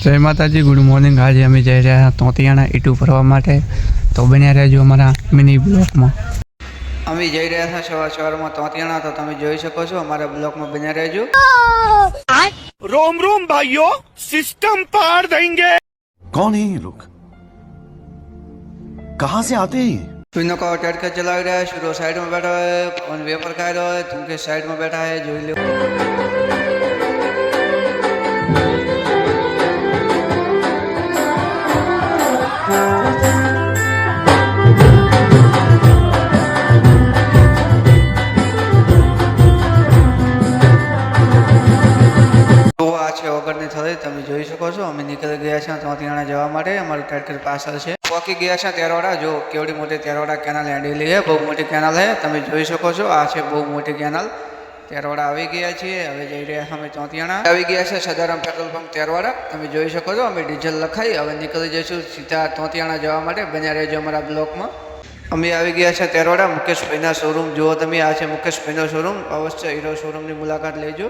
જય માતાજી, good morning. આજે અમે જઈ રહ્યા તોતિયાણા ઈટુ ભરવા માટે, તો બન્યા રહેજો અમારા મિની બ્લોકમાં। અમે જઈ રહ્યા હતા સવારમાં તોતિયાણા, તો તમે જોઈ શકો છો અમારા બ્લોકમાં બન્યા રહેજો। रोम रोम भाइयों, सिस्टम पार देंगे। कौन है ये लोग? कहाँ से आते हैं ये? पिनो का टटका चला रहा है, शुरू साइड में बैठा है और वेपर खा रहा है, तुमके साइड में बैठा है, जोई लो। તમે જોઈ શકો છો અમે નીકળી ગયા છે તોતિયાણા જવા માટે। અમારું ટ્રેક્ટર પાછળ છે, પહોંચી ગયા છે તેરવાડા। જો કેવડી મોટી તેરવાડા કેનાલ હેડેલી છે, બહુ મોટી કેનાલ છે, તમે જોઈ શકો છો। આ છે બહુ મોટી કેનાલ। તેરવાડા આવી ગયા છીએ, હવે જઈ રહ્યા છીએ અમે તોતિયાણા। આવી ગયા છે સદારામ પેટ્રોલ પંપ તેરવાડા, તમે જોઈ શકો છો। અમે ડીઝલ લખાઈ હવે નીકળી જઈશું સીધા તોતિયાણા જવા માટે। બન્યા રહેજો અમારા બ્લોકમાં। અમે આવી ગયા છે તેરવાડા, મુકેશભાઈના શોરૂમ જુઓ તમે। આ છે મુકેશભાઈનો શોરૂમ, અવશ્ય હીરો શોરૂમની મુલાકાત લેજો।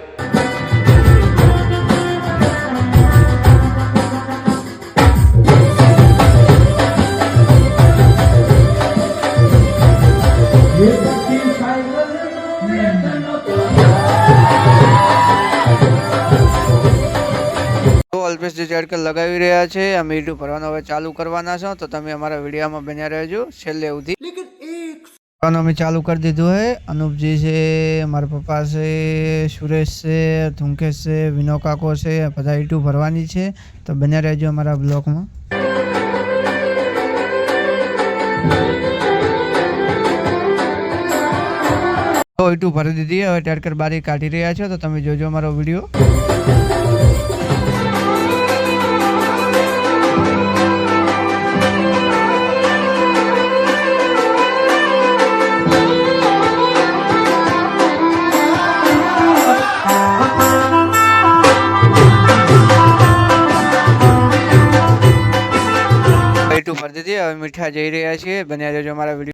અલ્પેશજી ઝાડકર લગાવી રહ્યા છે, અમે ઈટુ ભરવાનું હવે ચાલુ કરવાના છો, તો તમે અમારા વિડીયોમાં બન્યા રહેજો છેલ્લે સુધી। અમે ચાલુ કરી દીધું છે। અનુપજી છે, મારા પપ્પા છે, સુરેશ છે, ધુંકેશ છે, વિનો કાકો છે, બધા ઈટુ ભરવાની છે, તો બન્યા રહેજો અમારા બ્લોકમાં। તો ઈટુ ભરી દીધી, હવે ઝાડકર બારી કાઢી રહ્યા છે, તો તમે જોજો અમારો વિડીયો। ભરી દીધી, હવે મીઠા જઈ રહ્યા છીએ, બન્યા રહેજો અમારા વિડીયો।